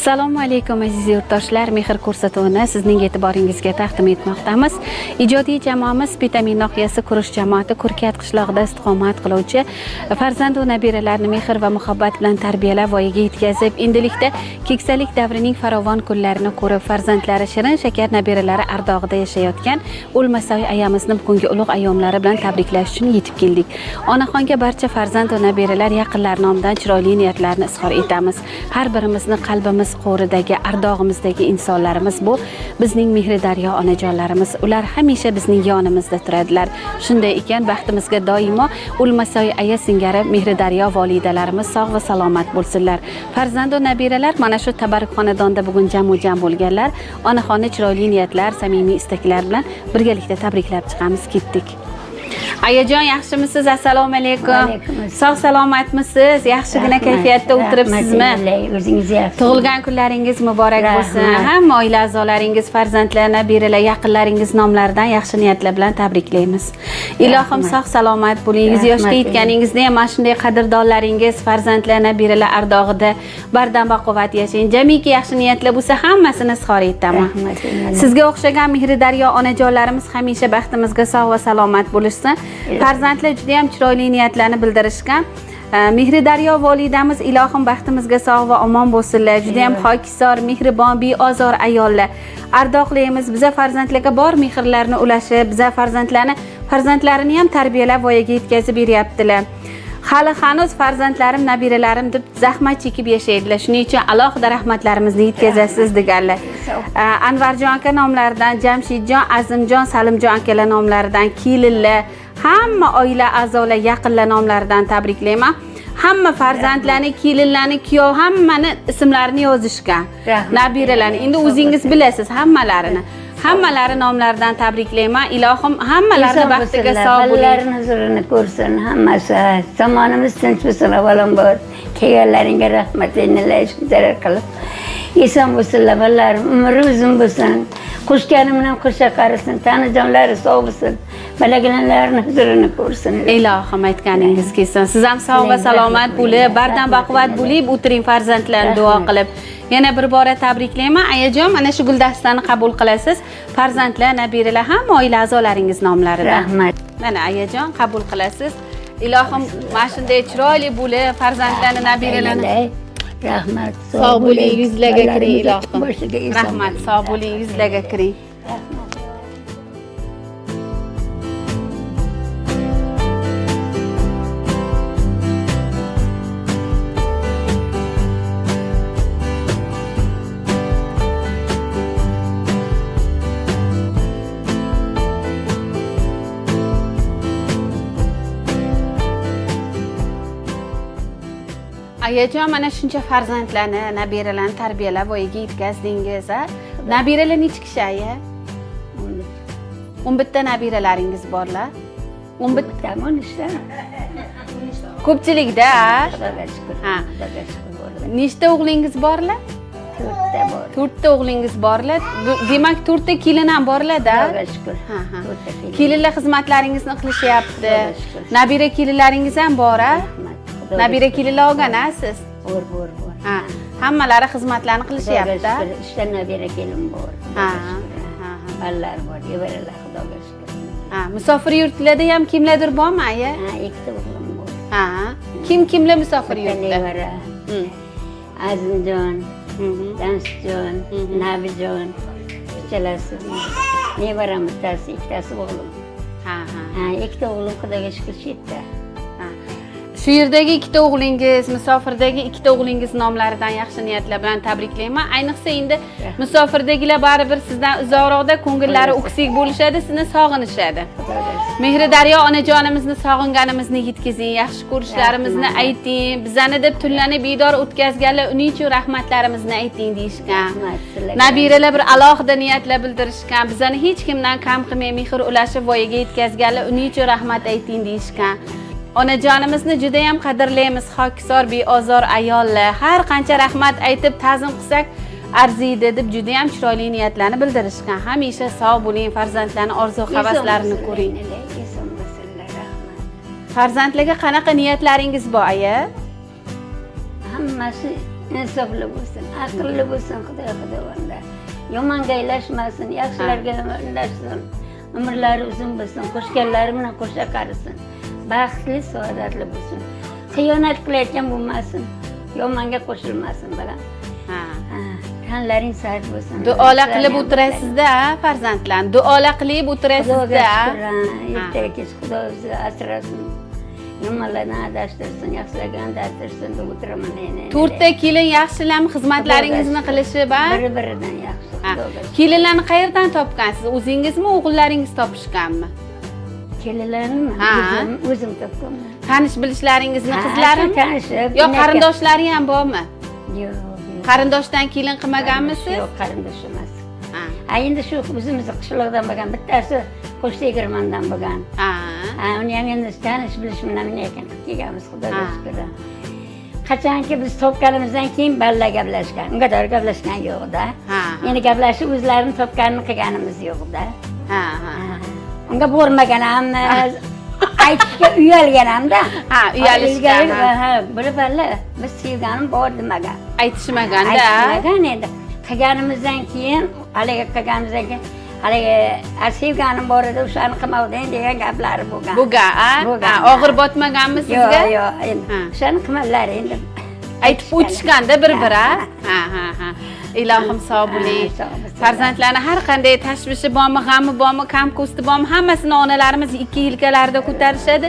Assalomu alaykum aziz yurtdoshlar, mehr ko'rsatuvini sizning e'tiboringizga taqdim etmoqdamiz. Ijodiy jamoamiz Vitamin Nohiyasi Kurish jamoati Kurkiyat qishlog'ida istiqomat qiluvchi farzand va nabiralarni mehr va muhabbat bilan tarbiyalab voyaga yetkazib, endilikda keksalik davrining farovon kunlarini ko'rib, farzandlari shirin shakar nabiralari ardog'ida yashayotgan O'lmasoy ayamizni bugungi ulug' ayyomlari bilan tabriklash uchun yetib keldik. Onaxonga barcha farzand va nabiralar yaqinlar nomidan chiroyli niyatlarni izhor etamiz. Har birimizni qalbimiz qo'ridagi ardog'imizdagi insonlarimiz bu bizning mehri daryo onajonlarimiz. Ular hamisha bizning yonimizda turadilar. Shunday ekan, baxtimizga doimo O'lmasoy aya singari mehri daryo volidalarimiz sog' va salomat bo'lsinlar. Farzand va nabiralar mana shu tabarruk xonadonda bugun jam bo'lganlar. Onaxonni chiroyli niyatlar, samimiy istaklar bilan birgalikda tabriklab chiqamiz. Ketdik. Ayajon, yaxshimisiz? Assalomu alaykum. Sog' salomatmisiz? Yaxshigina kayfiyatda o'tiribsizmi? O'zingiz yaxshi. Tug'ilgan kunlaringiz muborak bo'lsin. Hamma oila a'zolaringiz, farzandlar, nabiralar, yaqinlaringiz nomlaridan yaxshi niyatlar bilan tabriklaymiz. Ilohim sog' salomat bo'ling. Yoshga yetganingizda ham mana shunday qadrdonlaringiz, farzandlar, nabiralar ardog'ida bardam va quvvat yashang. Jamiki yaxshi niyatlar bo'lsa, hammasini izhor etaman. Sizga o'xshagan mehri daryo onajonlarimiz hamisha baxtimizga sog' va salomat bo'lishsin. Farzandlar juda ham chiroyli niyatlarni bildirishgan. Mehri daryo volidamiz ilohim baxtimizga sog' va omon bo'lsinlar. Juda ham xokisor, mehribon, beozor ayollar. Ardoqlaymiz. Biza farzandlarga bor mehrlarni ulashib, biza farzandlarini ham tarbiyalab voyaga yetkazib beryaptilar. Hali hanuz farzandlarim, nabiralarim deb zahmat chekib yashaydilar. Shuning uchun alohida rahmatlarimizni yetkazasiz deganlar. Anvarjon aka nomlaridan, Jamshidjon, Azimjon, Salimjon akalar nomlaridan, kelinlar, hamma oila a'zolar, yaqinlar nomlaridan tabriklayman. Hamma farzandlarni, kelinlarni, kuyov hammani ismlarini yozishgan. Nabiralarni endi o'zingiz bilasiz hammalarini. Hammalari nomlaridan tabriklayman. Ilohim hammalarini baxtiga sog' bo'ling. Bolalarning huzurini ko'rsin, hammasi. Zamonimiz tinch bo'lsin, avvalambor. Kelganlaringga rahmat, endi zarar qilib. Eson bo'lsinlar, bolalarim, umri uzun bo'lsin. Qo'shganim bilan qo'sha qarisin, tanijonlari sog' bo'lsin. Balaginlarning huzurini ko'rsin. Ilohim aytganingiz kelsin. Siz ham sog' va salomat bo'lib, bardam baquvvat bo'lib o'tiring farzandlarni duo qilib. Yana bir bora tabriklayman. Ayajon, mana shu guldastani qabul qilasiz. Farzandlar, nabiralar hamma oila a'zolaringiz nomlaridan. Rahmat. Mana ayajon, qabul qilasiz. Ilohim mana shunday chiroyli bo'lib, farzandlarni, nabiralarni rahmat. sog' bo'ling, yuzlarga kiring ilohim. Rahmat, sog' bo'ling, yuzlarga kiring. Ayajon, mana shuncha farzandlarni, nabiralarni tarbiyalab voyaga yetkazdingiz, a? Nabiralar necha kishi aya? 11 ta nabiralaringiz borlar. 11 ta, 13 ta. Ko'pchilikda, a? Xudoga shukr. Ha. Xudoga shukr bo'ldi. Nechta o'g'lingiz borlar? 4 ta bor. 4 ta o'g'lingiz borlar. Demak, 4 ta kelin ham borlar-da. Xudoga shukr. Ha. 4 ta kelin. Kelinlar xizmatlaringizni qilishyapti. Xudoga shukr. Nabira kelinlaringiz ham bor, a? Rahmat. Nabira kelinlar olganasiz? Bor. Ha, hammalari xizmatlarni qilishyapti. 3 ta nabira kelin bor. Ha. Ballar bor, evaralar Xudoga shukr. Ha, musofir yurtlarda ham kimlardir bormi, aya? Ha, 2 ta o'g'lim bor. Ha. Kimlar musofir yurtda? Nevara. Azimjon, Jamshidjon, Nabijon, uchalasi. Nevaram bittasi, ikkitasi o'g'lim. Ha. Ha, 2 ta o'g'lim Xudoga shukr chetda. Shu yerdagi 2 ta o'g'lingiz, musofirdagi 2 ta o'g'lingiz nomlaridan yaxshi niyatlar bilan tabriklayman. Ayniqsa endi musofirdagilar baribir sizdan uzoqroqda ko'ngillari o'ksik bo'lishadi, sizni sog'inishadi. Mehri daryo onajonimizni sog'inganimizni yetkazing, yaxshi ko'rishlarimizni ayting, bizani deb tunlarni bedor o'tkazganlar, uning uchun rahmatlarimizni ayting deyishgan. Nabiralar bir alohida niyatlar bildirishgan, bizani hech kimdan kam qilmay mehr ulashib voyaga yetkazganlar, uning uchun rahmat ayting deyishgan. Onajonimizni juda ham qadrlaymiz, xokisor, beozor ayollar. Har qancha rahmat aytib ta'zim qilsak arziydi deb juda ham chiroyli niyatlarni bildirishgan. Hamisha sog' bo'ling, farzandlarning orzu-havaslarini ko'ring. Farzandlarga qanaqa niyatlaringiz bor, aya? Hammasi insofli bo'lsin, aqlli bo'lsin, Xudoga. Yomonga ilashmasin, yaxshilarga yondashsin. Umrlari uzun bo'lsin, qo'shganlari bilan qo'sha qarisin. Baxtli, saodatli bo'lsin. Xiyonat qilayotgan bo'lmasin, yomonga qo'shilmasin bilan. Tanlaring sard bo'lsin. Duolar qilib o'tirasizda, farzandlar. Duolar qilib o'tirasizda. Ertaga kech Xudo o'zi asrasin. Yomonlardan adashtirsin, yaxshilarga adashtirsin deb o'tiraman endi. 4 ta kelin yaxshilam xizmatlaringizni qilishi bor. Bir-biridan yaxshi. Kelinlarni qayerdan topgansiz? O'zingizmi, o'g'illaringiz topishganmi? Kelinlarni o'zim topganman. Tanish bilishlaringizni qizlarimi? Tanishib. Yo, qarindoshlari ham bormi? Yo'q. Qarindoshdan kelin qilmaganmisiz? Yo'q, qarindosh emas. Endi shu o'zimizni qishloqdan bo'lgan, bittasi Qo'shtegirmondan bo'lgan. Uni ham endi tanish bilish bilan ekan kelganmiz, Xudoga shukr. Qachonki biz topganimizdan keyin balla gaplashgan. Unga dor gaplashgan yo'q-da. Endi gaplashib o'zlarini topganini qilganimiz yo'q-da. Unga bormaganamiz. Aytishga uyalganamda. Uyalishgan. Bir balla biz sevganim bor demagan. Aytishmaganda. Aytishmagan endi. Qilganimizdan keyin, haliga qilganimizdan keyin haligi sevganim bor edi, o'shani qilmavding degan gaplari bo'lgan. Bo'lgan. Og'ir botmaganmi sizga? Yo'q, endi. O'shani qilmalar endi. Aytib o'tishganda bir-bira. Ilohim sog' bo'ling. Farzandlarni har qanday tashvishi bormi, g'ami bormi, kamko'sti bormi, hammasini onalarimiz 2 yelkalarida ko'tarishadi.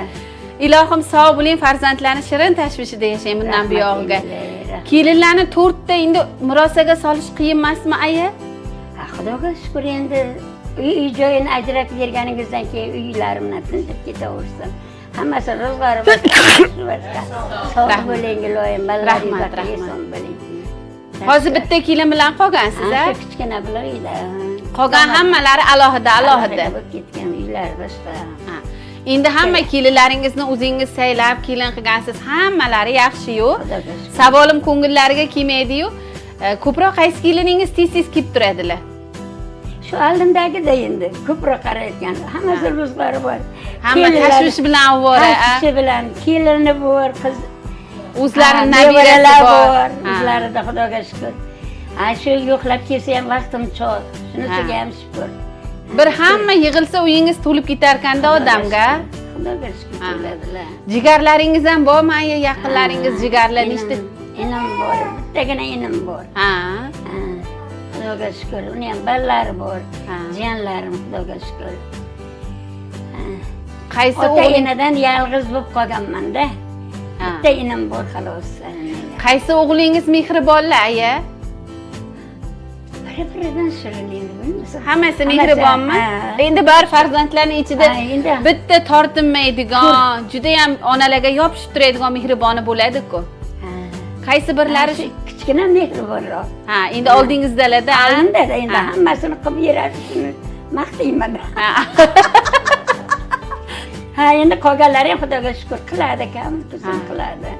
Ilohim sog' bo'ling, farzandlarni shirin tashvishida yashang bundan buyog'iga. Kelinlarni 4 ta endi murosaga solish qiyin emasmi, aya? Xudoga shukr, endi uy joyini ajratib berganingizdan keyin uylarimni tinchib ketaversin. Hammasi ro'zg'ori boshqa. Sog' bo'ling, ilohim, balaringiz yesin bo'ling. Hozir bitta kelin bilan qolgansiz-a? Kichkina bilan uyda. Qolgan hammalari alohida. Bo'lib ketgan uylar boshqa. Endi hamma kelinlaringizni o'zingiz saylab kelin qilgansiz, hammalari yaxshi-yu. Savolim ko'ngillariga kelmaydi-yu. Ko'proq qaysi keliningiz tez-tez kelib turadilar? Shu oldimdagida endi ko'proq qarayotgan. Hammasi ro'zg'ori bor. Hamma tashvish bilan ovora. Tashvish bilan kelini bor, qiz o'zlari nabirasi bor. O'zlarida Xudoga shukr. Shu yo'qlab kelsa ham vaqtim cho'q. Shunisiga ham shukr. Bir hamma yig'ilsa uyingiz to'lib ketar ekanda odamga. Xudoga shukr bo'ladilar. Jigarlaringiz ham bormi? Yaqinlaringiz jigarlar nechta? Enam bor, bittagina enam bor. Xudoga shukr. Uni ham ballalari bor. Jiyanlarim Xudoga shukr. Qaysi o'g'lingizdan yolg'iz bo'lib qolganman-da. Bitta enam bor xolos. Qaysi o'g'lingiz mehribonlar, aya? Bir-biridan shirin endi. Hammasi mehribonmi? Endi bor farzandlarning ichida bitta tortinmaydigan, juda ham onalarga yopishib turadigan mehriboni bo'ladi-ku. Qaysi birlari kichkina mehribonroq. Endi oldingizdalarda, oldimda endi hammasini qilib beradi. Maqtayman. Endi qolganlari ham Xudoga shukr qiladi, kam tuzum qiladi.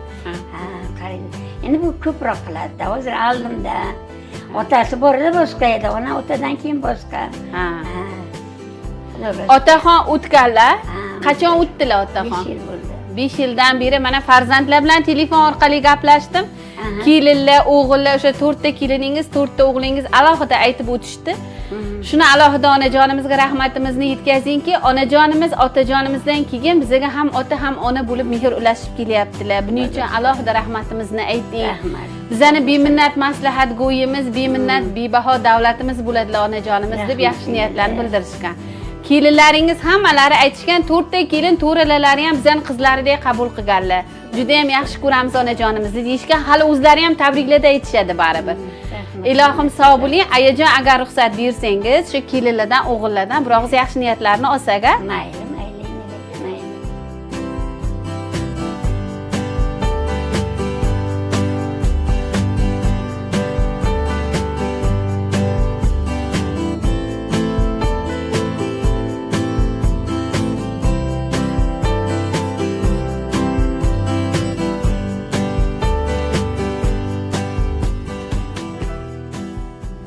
Qarang. Endi bu ko'proq qiladi. Hozir oldimda otasi bor edi, boshqa edi. Ona otadan keyin boshqa. Otaxon o'tganlar? Qachon o'tdilar otaxon? 5 yil bo'ldi. 5 yildan beri mana farzandlar bilan telefon orqali gaplashdim. Kelinlar, o'g'illar, o'sha 4 ta keliningiz, 4 ta o'g'lingiz alohida aytib o'tishdi. Shuni alohida onajonimizga rahmatimizni yetkazingki, onajonimiz otajonimizdan keyin bizga ham ota ham ona bo'lib mehr ulashib kelyaptilar. Buning uchun alohida rahmatimizni ayting. Bizani beminnat maslahat go'yimiz, beminnat bebaho davlatimiz bo'ladilar onajonimiz deb yaxshi niyatlarni bildirishgan. Kelinlaringiz hammalari aytishgan, 4 ta kelin to'ralalari ham bizani qizlaridek qabul qilganlar. Juda ham yaxshi ko'ramiz onajonimizni deyishgan, hali o'zlari ham tabriklada aytishadi baribir. Ilohim sog' bo'ling. Ayajon agar ruxsat bersangiz, shu kelinlardan, o'g'illardan bir og'iz yaxshi niyatlarni olsak-a? Mayli.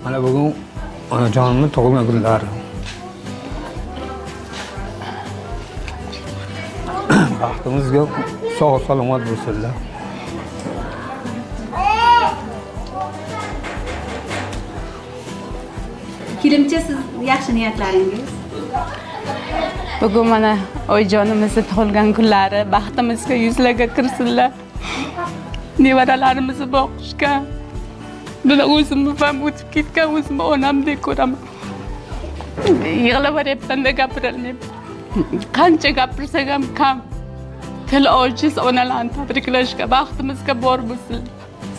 Mana bugun onajonimning tug'ilgan kunlari. Baxtimizga sog' salomat bo'lsinlar. Kelinchi siz yaxshi niyatlaringiz? Bugun mana oyijonimizni tug'ilgan kunlari baxtimizga yuzlarga kirsinlar. Nevaralarimizni boqishga. Buni o'zimni ham o'tib ketgan o'zimni onamdek ko'raman. Yig'laveryapman-da gapirilmayapti. Qancha gapirsak ham kam. Til ojiz onalarni tabriklashga baxtimizga bor bo'lsin.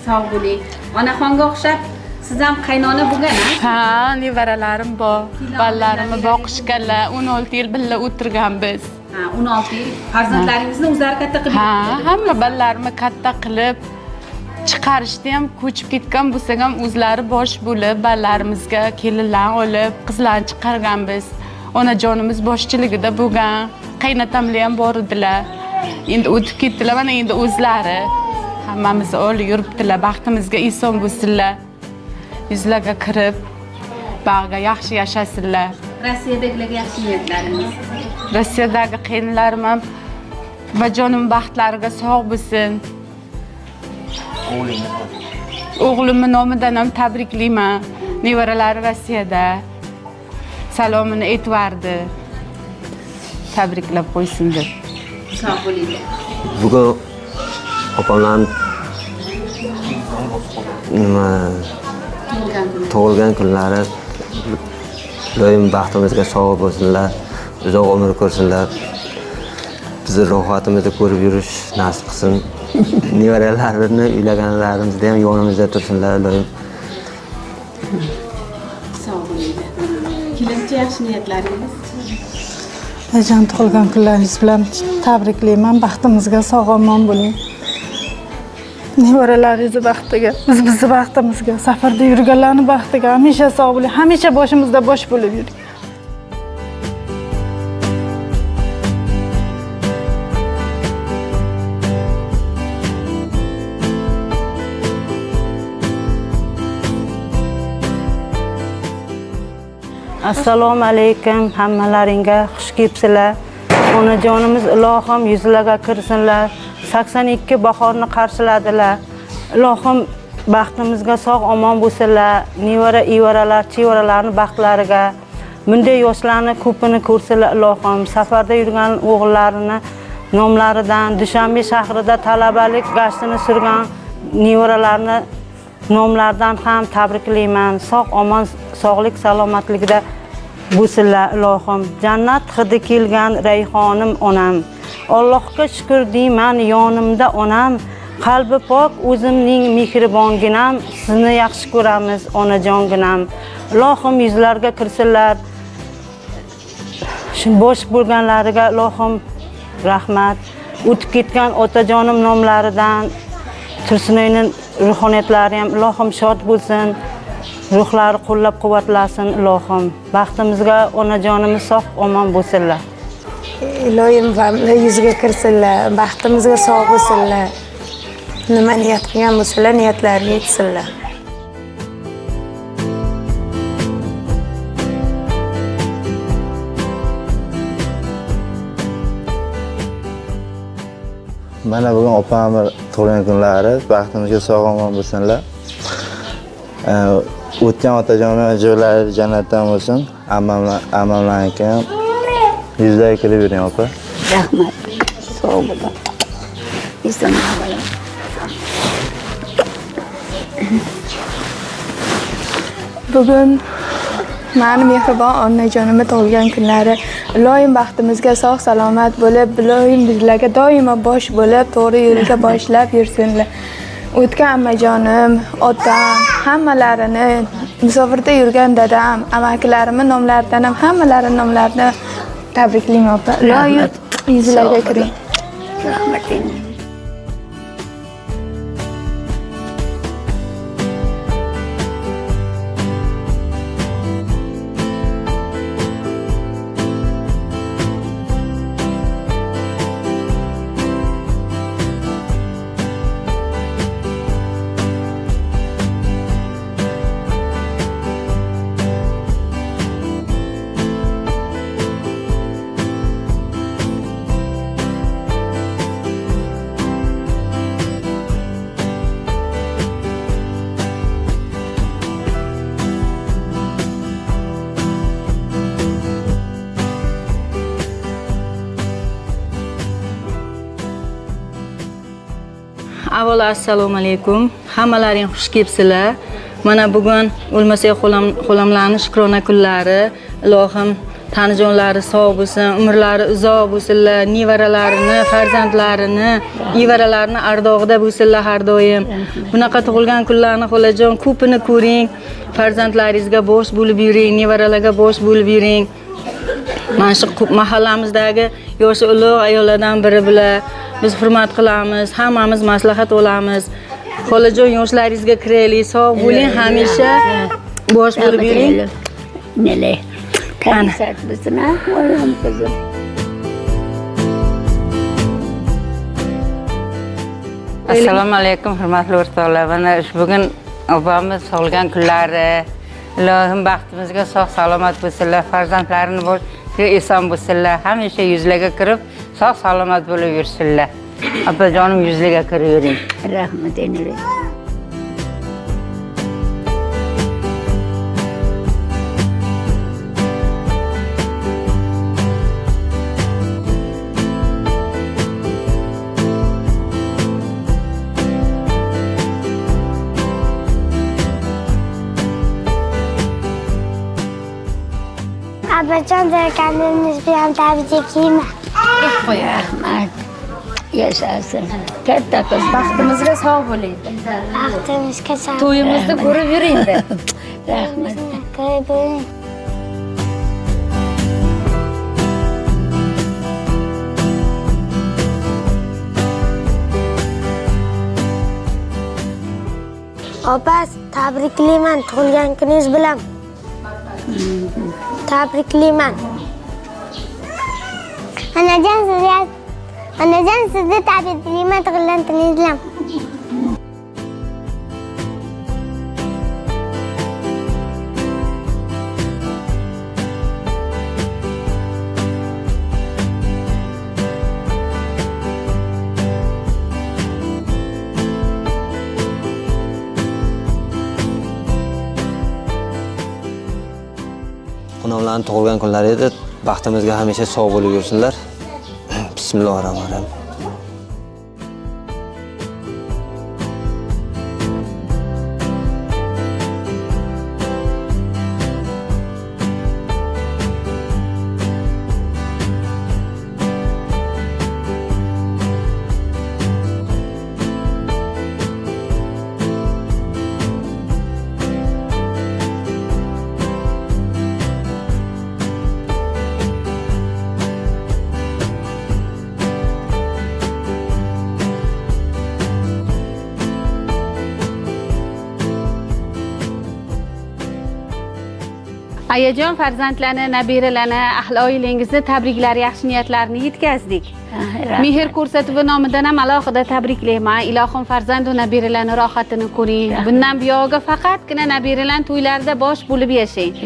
Sog' bo'ling. Onaxonga o'xshab siz ham qaynona bo'lgan-a? Ha, nevaralarim bor. Bolalarimni boqishganlar, 16 yil birga o'tirganmiz. Ha, 16 yil. Farzandlaringizni o'zlari katta qilib. Ha, hamma bolalarimni katta qilib chiqarishda ham ko'chib ketgan bo'lsak ham o'zlari bosh bo'lib, bolalarimizga kelinlar olib, qizlarni chiqarganmiz. Onajonimiz boshchiligida bo'lgan. Qaynatamlar ham bor edilar. Endi o'tib ketdilar, mana endi o'zlari hammamizni olib yuribdilar. Baxtimizga inson bo'lsinlar. Yuzlarga kirib, bag'ga yaxshi yashasinlar. Rossiyadagilarga yaxshi niyatlaringiz. Rossiyadagi qiynlarim ham vajonim baxtlariga sog' bo'lsin. O'g'limni nomidan ham tabriklayman. Nevaralari Rossiyada. Salomini aytvardi. Tabriklab qo'ysin deb. Sog' bo'ling. Bugun opamlarni tug'ilgan kunlari doim baxtimizga sog' bo'lsinlar, uzoq umr ko'rsinlar. Bizni rohatimizni ko'rib yurish nasib qilsin. Nevaralarini uylaganlarimizda ham yonimizda tursinlar doim. Sog' bo'ling. Kelinchi yaxshi niyatlaringiz. Ajon tug'ilgan kunlaringiz bilan tabriklayman. Baxtimizga sog'-omon bo'ling. Nevaralaringizni baxtiga, bizni baxtimizga, safarda yurganlarni baxtiga hamisha sog' bo'ling. Hamisha boshimizda bosh bo'lib yuring. Assalomu alaykum hammalaringga, xush kelibsizlar. Onajonimiz ilohim yuzlarga kirsinlar. 82 bahorni qarshiladilar. Ilohim baxtimizga sog' omon bo'lsinlar. Nevara, evaralar, chevaralarni baxtlariga. Bunday yoshlarni ko'pini ko'rsinlar ilohim. Safarda yurgan o'g'illarini nomlaridan, Dushanbe shahrida talabalik gashtini surgan nevaralarni nomlaridan ham tabriklayman. Sog' omon, sog'lik, salomatlikda bo'lsinlar ilohim. Jannat hidi kelgan rayhonim onam. Allohga shukr deyman yonimda onam. Qalbi pok o'zimning mehribonginam. Sizni yaxshi ko'ramiz onajonginam. Ilohim yuzlarga kirsinlar. Shu bosh bo'lganlariga ilohim rahmat. O'tib ketgan otajonim nomlaridan Tursunoyning ruhoniyatlari ham ilohim shod bo'lsin. Ruhlari qo'llab-quvvatlasin ilohim. Baxtimizga onajonimiz sog' omon bo'lsinlar. Ilohim famlar yuziga kirsinlar, baxtimizga sog' bo'lsinlar. Nima niyat qilgan bo'lsalar, niyatlariga yetsinlar. Mana bugun opamni tug'ilgan kunlari, baxtimizga sog'-omon bo'lsinlar. O'tgan otajonim joylari jannatdan bo'lsin. Ammamlarniki ham yuzlariga kirib yuring opa. Rahmat. Sog' bo'ling. Inson bo'ling. Bugun meni mehribon onajonimni tug'ilgan kunlari. Ilohim baxtimizga sog' salomat bo'lib, ilohim bizlarga doimo bosh bo'lib, to'g'ri yo'lga boshlab yursinlar. O'tgan ammajonim, otam, hammalarini, musofirda yurgan dadam, amakilarimning nomlaridan ham hammalarini nomlarini tabriklayman opa. Ilohim yuzlarga kiring. Rahmat. Avvalo assalomu alaykum. Hammalaring xush kelibsizlar. Mana bugun o'lmasak xolamlarning shukrona kunlari. Ilohim tanijonlari sog' bo'lsin, umrlari uzoq bo'lsinlar, nevaralarini, farzandlarini, nevaralarini ardog'ida bo'lsinlar har doim. Bunaqa tug'ilgan kunlarni xolajon ko'pini ko'ring. Farzandlaringizga bosh bo'lib yuring, nevaralarga bosh bo'lib yuring. Mana shu mahallamizdagi yoshi ulug' ayollardan biri bilan biz hurmat qilamiz, hammamiz maslahat olamiz. Xolajon yoshlaringizga kiraylik, sog' bo'ling, hamisha bosh bo'lib yuring. Nele. Tanisat bo'lsin, ha? O'g'lim qizim. Assalomu alaykum, hurmatli o'rtoqlar. Mana bugun opamiz tug'ilgan kunlari. Ilohim baxtimizga sog' salomat bo'lsinlar, farzandlarini eson bo'lsinlar, hamisha yuzlarga kirib, sog' salomat bo'lib yursinlar. Opajonim yuzlarga kirib yuring. Rahmat enili. Abajon kendiniz bir an tebrik edeyim. Rahmat. Yaşasın. Katta kız. Baxtimizga sog' bo'ling. Baxtimizga sog'. To'yimizni ko'rib yuring. Rahmat. Ko'ring. Opa, tabriklayman tug'ilgan kuningiz bilan. Tabriklayman. Anajon sizni tabriklayman tug'ilgan kuningiz bilan. Onamlarning tug'ilgan kunlari edi. Baxtimizga hamisha sog' bo'lib yursinlar. Bismillahirrohmanirrohim. Ayajon farzandlarni, nabiralarni, ahli oilangizni tabriklar, yaxshi niyatlarni yetkazdik. Mehr ko'rsatuvi nomidan ham alohida tabriklayman. Ilohim farzand va nabiralarni rohatini ko'ring. Bundan buyog'iga faqatgina nabiralar to'ylarida bosh bo'lib yashang.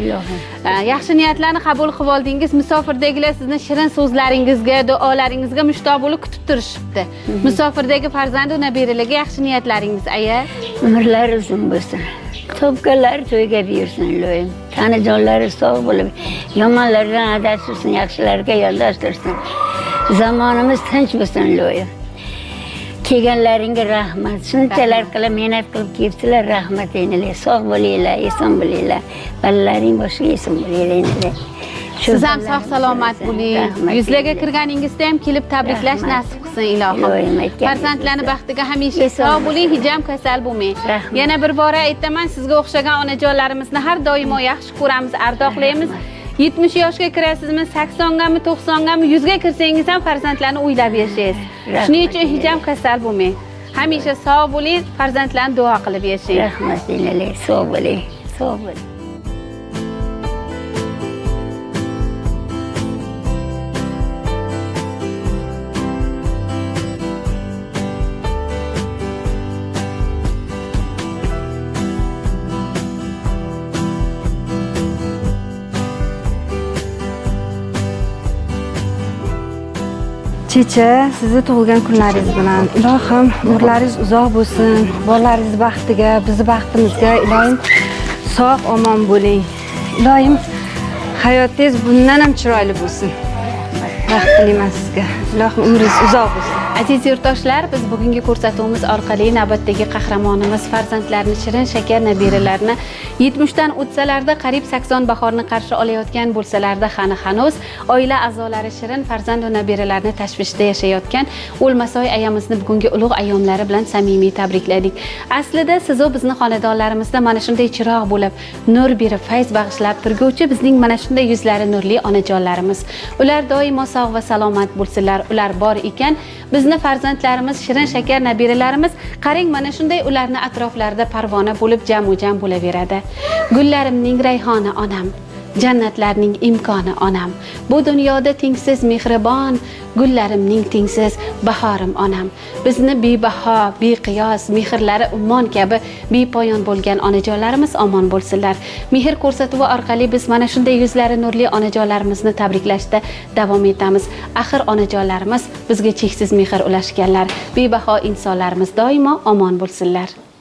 Yaxshi niyatlarni qabul qilib oldingiz. Musofirdagilar sizni shirin so'zlaringizga, duolaringizga mushtoq bo'lib kutib turishibdi. Musofirdagi farzand va nabiralarga yaxshi niyatlaringiz aya. Umrlari uzun bo'lsin. Topganlar to'yga buyursin Ilohim. Tanijonlari sog' bo'lib, yomonlardan adashtirsin, yaxshilarga yondashtirsin. Zamonimiz tinch bo'lsin Ilohim. Kelganlaringga rahmat. Shunchalar qilib mehnat qilib kelibsizlar, rahmat eyninglar. Sog' bo'linglar, eson bo'linglar. Balalaring boshiga eson bo'linglar. Siz ham sog' salomat bo'ling. Yuzlarga kirganingizda ham kelib tabriklash nasib qilsin ilohim. Farzandlarning baxtiga hamisha sog' bo'ling, hijam kasal bo'lmang. Yana bir bora aytaman, sizga o'xshagan onajonlarimizni har doimo yaxshi ko'ramiz, ardoqlaymiz. 70 yoshga kirasizmi, 80gami, 90gami, 100ga kirsangiz ham farzandlarni o'ylab yashaysiz. Shuning uchun hijam kasal bo'lmang. Hamisha sog' bo'ling, farzandlarni duo qilib yashang. Rahmat eyninglar, sog' bo'ling, sog' bo'ling. Checha, sizni tug'ilgan kunlaringiz bilan ilohim umrlaringiz uzoq bo'lsin, bolalaringiz baxtiga, bizni baxtimizga ilohim sog' omon bo'ling. Ilohim hayotingiz bundan ham chiroyli bo'lsin. Baxt tilayman. sizga. Ilohim umringiz uzoq bo'lsin. Aziz yurtdoshlar, biz bugungi ko'rsatuvimiz orqali navbatdagi qahramonimiz farzandlarini, shirin shakar nabiralarni 70 dan o'tsalarda, qariyb 80 bahorni qarshi olayotgan bo'lsalarda, hanuz oila a'zolari shirin farzand va nabiralarni tashvishda yashayotgan O'lmasoy ayamizni bugungi ulug' ayyomlari bilan samimiy tabrikladik. Aslida siz o bizni xonadonlarimizda mana shunday chiroq bo'lib, nur berib, fayz bag'ishlab turguvchi bizning mana shunday yuzlari nurli onajonlarimiz. Ular doimo sog' va salomat bo'lsinlar. Ular bor ekan, bizni farzandlarimiz, shirin shakar nabiralarimiz qarang mana shunday ularni atroflarida parvona bo'lib jam bo'laveradi. Gullarimning rayhoni onam, jannatlarning imkoni onam, bu dunyoda tengsiz mehribon, gullarimning tengsiz bahorim onam. Bizni bebaho, beqiyos, mehrlari ummon kabi bepoyon bo'lgan onajonlarimiz omon bo'lsinlar. Mehr ko'rsatuvi orqali biz mana shunday yuzlari nurli onajonlarimizni tabriklashda davom etamiz. Axir onajonlarimiz bizga cheksiz mehr ulashganlar. Bebaho insonlarimiz doimo omon bo'lsinlar.